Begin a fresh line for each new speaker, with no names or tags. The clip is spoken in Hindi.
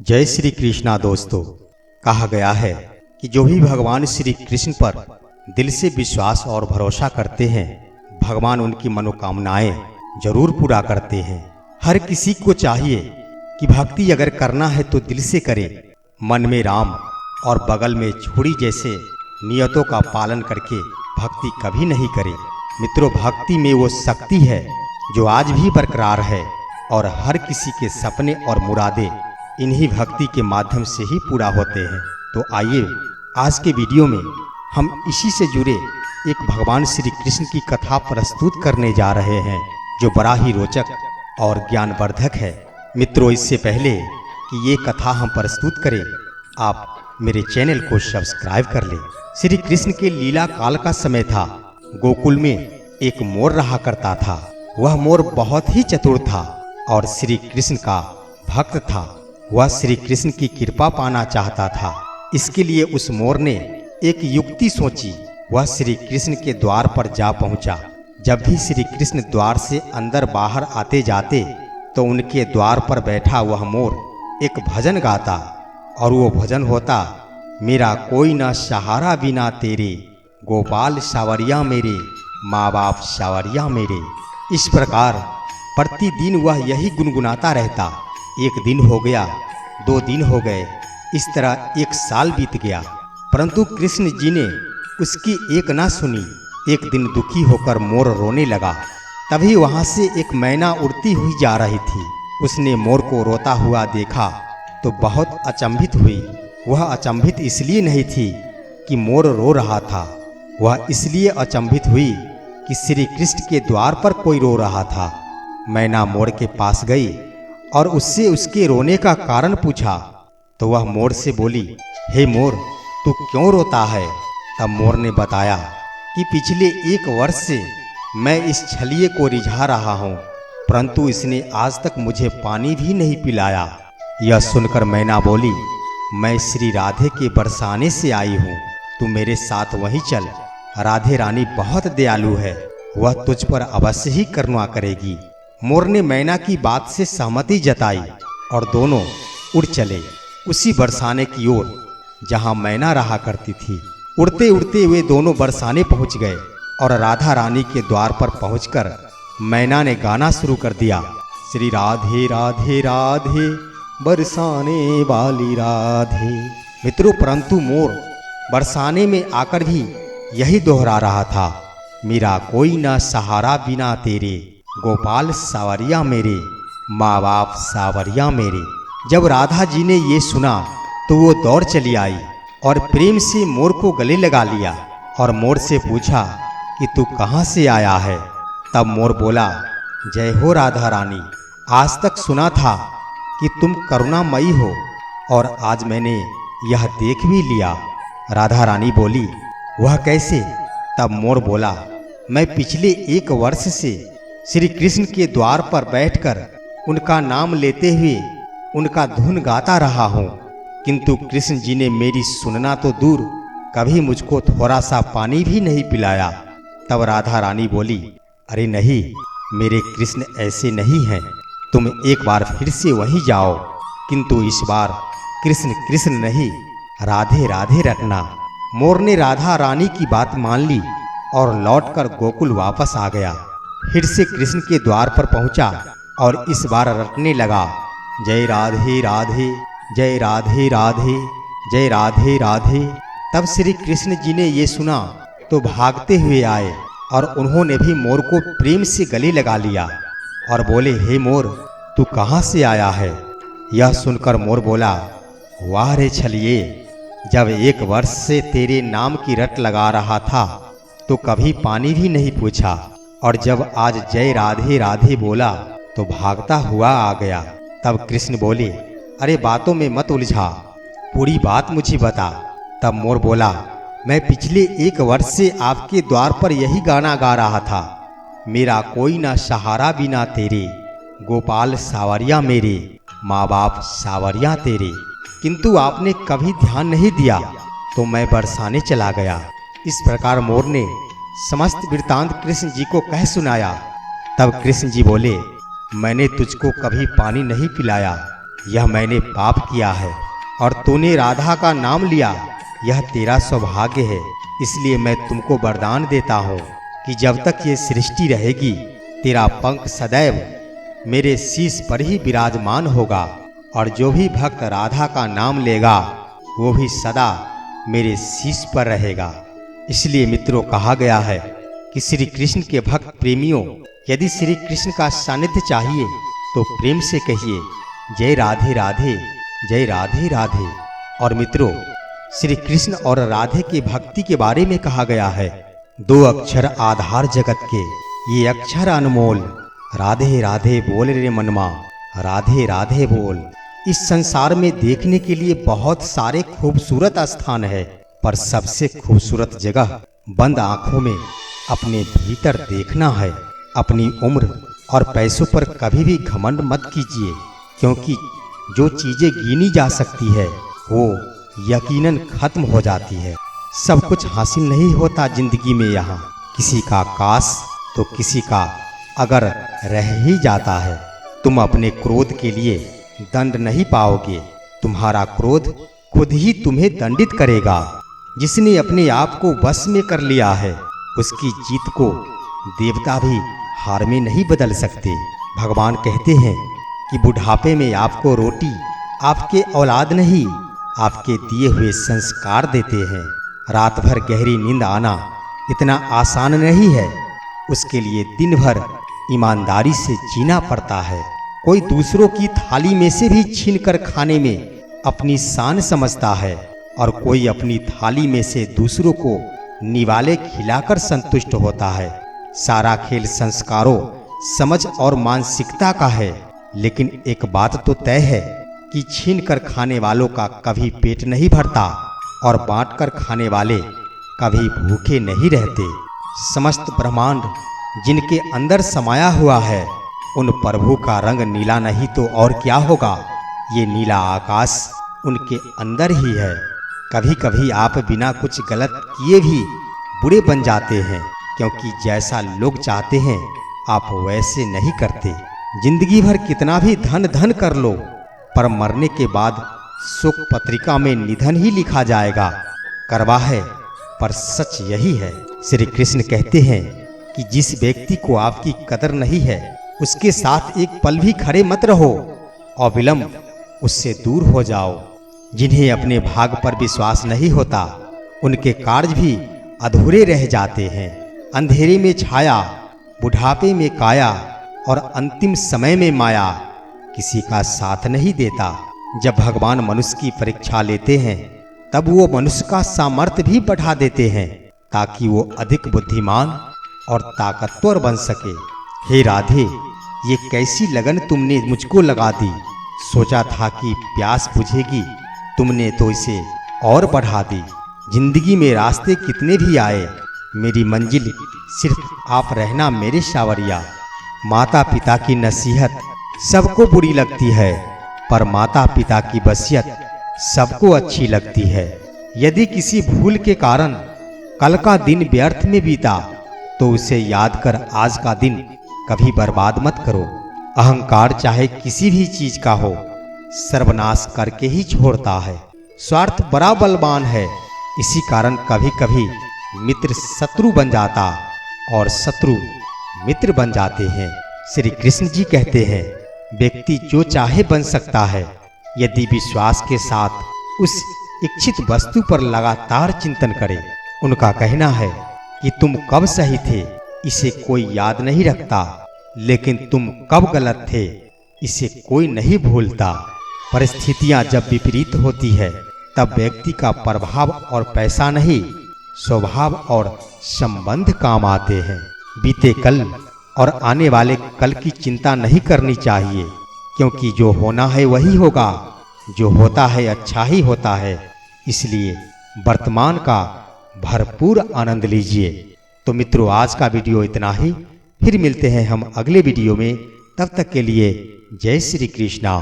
जय श्री कृष्णा दोस्तों। कहा गया है कि जो भी भगवान श्री कृष्ण पर दिल से विश्वास और भरोसा करते हैं, भगवान उनकी मनोकामनाएं जरूर पूरा करते हैं। हर किसी को चाहिए कि भक्ति अगर करना है तो दिल से करे, मन में राम और बगल में छुरी जैसे नियतों का पालन करके भक्ति कभी नहीं करे। मित्रों, भक्ति में वो शक्ति है जो आज भी बरकरार है और हर किसी के सपने और मुरादे इन्हीं भक्ति के माध्यम से ही पूरा होते हैं। तो आइए आज के वीडियो में हम इसी से जुड़े एक भगवान श्री कृष्ण की कथा प्रस्तुत करने जा रहे हैं, जो बड़ा ही रोचक और ज्ञानवर्धक है। मित्रों, इससे पहले कि ये कथा हम प्रस्तुत करें, आप मेरे चैनल को सब्सक्राइब कर लें। श्री कृष्ण के लीला काल का समय था। गोकुल में एक मोर रहा करता था। वह मोर बहुत ही चतुर था और श्री कृष्ण का भक्त था। वह श्री कृष्ण की कृपा पाना चाहता था। इसके लिए उस मोर ने एक युक्ति सोची। वह श्री कृष्ण के द्वार पर जा पहुंचा। जब भी श्री कृष्ण द्वार से अंदर बाहर आते जाते तो उनके द्वार पर बैठा वह मोर एक भजन गाता, और वो भजन होता, मेरा कोई ना सहारा बिना तेरे, गोपाल सावरिया मेरे, माँ बाप सावरिया मेरे। इस प्रकार प्रतिदिन वह यही गुनगुनाता रहता। एक दिन हो गया, 2 दिन हो गए, इस तरह 1 साल बीत गया, परंतु कृष्ण जी ने उसकी एक ना सुनी। एक दिन दुखी होकर मोर रोने लगा। तभी वहां से एक मैना उड़ती हुई जा रही थी। उसने मोर को रोता हुआ देखा तो बहुत अचंभित हुई। वह अचंभित इसलिए नहीं थी कि मोर रो रहा था, वह इसलिए अचंभित हुई कि श्री कृष्ण के द्वार पर कोई रो रहा था। मैना मोर के पास गई और उससे उसके रोने का कारण पूछा तो वह मोर से बोली, हे मोर, तू क्यों रोता है? तब मोर ने बताया कि पिछले 1 वर्ष से मैं इस छलिए को रिझा रहा हूँ, परंतु इसने आज तक मुझे पानी भी नहीं पिलाया। यह सुनकर मैना बोली, मैं श्री राधे के बरसाने से आई हूँ, तू मेरे साथ वहीं चल। राधे रानी बहुत दयालु है, वह तुझ पर अवश्य ही करुणा करेगी। मोर ने मैना की बात से सहमति जताई और दोनों उड़ चले उसी बरसाने की ओर जहां मैना रहा करती थी। उड़ते उड़ते वे दोनों बरसाने पहुंच गए और राधा रानी के द्वार पर पहुंचकर मैना ने गाना शुरू कर दिया, श्री राधे राधे राधे बरसाने वाली राधे। मित्रों, परंतु मोर बरसाने में आकर भी यही दोहरा रहा था, मेरा कोई ना सहारा बिना तेरे, गोपाल सावरिया मेरे, माँ बाप सावरिया मेरे। जब राधा जी ने ये सुना तो वो दौड़ चली आई और प्रेम से मोर को गले लगा लिया और मोर से पूछा कि तू कहाँ से आया है? तब मोर बोला, जय हो राधा रानी, आज तक सुना था कि तुम करुणामयी हो और आज मैंने यह देख भी लिया। राधा रानी बोली, वह कैसे? तब मोर बोला, मैं पिछले 1 वर्ष से श्री कृष्ण के द्वार पर बैठकर उनका नाम लेते हुए उनका धुन गाता रहा हूँ, किंतु कृष्ण जी ने मेरी सुनना तो दूर, कभी मुझको थोड़ा सा पानी भी नहीं पिलाया। तब राधा रानी बोली, अरे नहीं, मेरे कृष्ण ऐसे नहीं हैं, तुम एक बार फिर से वहीं जाओ, किंतु इस बार कृष्ण कृष्ण नहीं, राधे राधे रटना। मोर ने राधा रानी की बात मान ली और लौटकर गोकुल वापस आ गया। फिर से कृष्ण के द्वार पर पहुंचा और इस बार रटने लगा, जय राधे राधे, जय राधे राधे, जय राधे राधे। तब श्री कृष्ण जी ने ये सुना तो भागते हुए आए और उन्होंने भी मोर को प्रेम से गले लगा लिया और बोले, हे मोर, तू कहाँ से आया है? यह सुनकर मोर बोला, वाह रे छलिए, जब 1 वर्ष से तेरे नाम की रट लगा रहा था तो कभी पानी भी नहीं पूछा, और जब आज जय राधे राधे बोला तो भागता हुआ आ गया। तब कृष्ण बोले, अरे बातों में मत उलझा, पूरी बात मुझे बता। तब मोर बोला, मैं पिछले 1 वर्ष से आपके द्वार पर यही गाना गा रहा था, मेरा कोई ना सहारा बिना तेरे, गोपाल सावरिया मेरे, माँ बाप सावरिया तेरे, किंतु आपने कभी ध्यान नहीं दिया तो मैं बरसाने चला गया। इस प्रकार मोर ने समस्त वृत्तांत कृष्ण जी को कह सुनाया। तब कृष्ण जी बोले, मैंने तुझको कभी पानी नहीं पिलाया, यह मैंने पाप किया है और तूने राधा का नाम लिया, यह तेरा सौभाग्य है। इसलिए मैं तुमको वरदान देता हूँ कि जब तक ये सृष्टि रहेगी तेरा पंख सदैव मेरे शीश पर ही विराजमान होगा, और जो भी भक्त राधा का नाम लेगा वो भी सदा मेरे शीश पर रहेगा। इसलिए मित्रों, कहा गया है कि श्री कृष्ण के भक्त प्रेमियों, यदि श्री कृष्ण का सानिध्य चाहिए तो प्रेम से कहिए जय राधे राधे, जय राधे राधे। और मित्रों, श्री कृष्ण और राधे की भक्ति के बारे में कहा गया है, 2 अक्षर आधार जगत के, ये अक्षर अनमोल, राधे राधे बोल रे मनमा, राधे राधे बोल। इस संसार में देखने के लिए बहुत सारे खूबसूरत स्थान है, पर सबसे खूबसूरत जगह बंद आंखों में अपने भीतर देखना है। अपनी उम्र और पैसों पर कभी भी घमंड मत कीजिए, क्योंकि जो चीजें गिनी जा सकती है वो यकीनन खत्म हो जाती है। सब कुछ हासिल नहीं होता जिंदगी में यहाँ, किसी का काश तो किसी का अगर रह ही जाता है। तुम अपने क्रोध के लिए दंड नहीं पाओगे, तुम्हारा क्रोध खुद ही तुम्हें दंडित करेगा। जिसने अपने आप को वश में कर लिया है उसकी जीत को देवता भी हार में नहीं बदल सकते। भगवान कहते हैं कि बुढ़ापे में आपको रोटी आपके औलाद नहीं, आपके दिए हुए संस्कार देते हैं। रात भर गहरी नींद आना इतना आसान नहीं है, उसके लिए दिन भर ईमानदारी से जीना पड़ता है। कोई दूसरों की थाली में से भी छीनकर खाने में अपनी शान समझता है, और कोई अपनी थाली में से दूसरों को निवाले खिलाकर संतुष्ट होता है। सारा खेल संस्कारों, समझ और मानसिकता का है। लेकिन एक बात तो तय है कि छीन कर खाने वालों का कभी पेट नहीं भरता, और बांट कर खाने वाले कभी भूखे नहीं रहते। समस्त ब्रह्मांड जिनके अंदर समाया हुआ है, उन प्रभु का रंग नीला नहीं तो और क्या होगा। ये नीला आकाश उनके अंदर ही है। कभी कभी आप बिना कुछ गलत किए भी बुरे बन जाते हैं, क्योंकि जैसा लोग चाहते हैं आप वैसे नहीं करते। जिंदगी भर कितना भी धन धन कर लो, पर मरने के बाद शोक पत्रिका में निधन ही लिखा जाएगा। करवा है, पर सच यही है। श्री कृष्ण कहते हैं कि जिस व्यक्ति को आपकी कदर नहीं है उसके साथ एक पल भी खड़े मत रहो, अविलंब उससे दूर हो जाओ। जिन्हें अपने भाग पर विश्वास नहीं होता उनके कार्य भी अधूरे रह जाते हैं। अंधेरे में छाया, बुढ़ापे में काया, और अंतिम समय में माया किसी का साथ नहीं देता। जब भगवान मनुष्य की परीक्षा लेते हैं तब वो मनुष्य का सामर्थ्य भी बढ़ा देते हैं, ताकि वो अधिक बुद्धिमान और ताकतवर बन सके। हे राधे, ये कैसी लगन तुमने मुझको लगा दी। सोचा था कि प्यास बुझेगी, तुमने तो इसे और बढ़ा दी। जिंदगी में रास्ते कितने भी आए, मेरी मंजिल सिर्फ आप रहना मेरे सावरिया। माता पिता की नसीहत सबको बुरी लगती है, पर माता पिता की वसीयत सबको अच्छी लगती है। यदि किसी भूल के कारण कल का दिन व्यर्थ में बीता तो उसे याद कर आज का दिन कभी बर्बाद मत करो। अहंकार चाहे किसी भी चीज का हो, सर्वनाश करके ही छोड़ता है। स्वार्थ बड़ा बलवान है, इसी कारण कभी कभी मित्र शत्रु बन जाता और शत्रु मित्र बन जाते हैं। श्री कृष्ण जी कहते हैं, व्यक्ति जो चाहे बन सकता है यदि विश्वास के साथ उस इच्छित वस्तु पर लगातार चिंतन करे। उनका कहना है कि तुम कब सही थे इसे कोई याद नहीं रखता, लेकिन तुम कब गलत थे इसे कोई नहीं भूलता। परिस्थितियां जब विपरीत होती है तब व्यक्ति का प्रभाव और पैसा नहीं, स्वभाव और संबंध काम आते हैं। बीते कल और आने वाले कल की चिंता नहीं करनी चाहिए, क्योंकि जो होना है वही होगा, जो होता है अच्छा ही होता है। इसलिए वर्तमान का भरपूर आनंद लीजिए। तो मित्रों, आज का वीडियो इतना ही, फिर मिलते हैं हम अगले वीडियो में। तब तक के लिए जय श्री कृष्णा।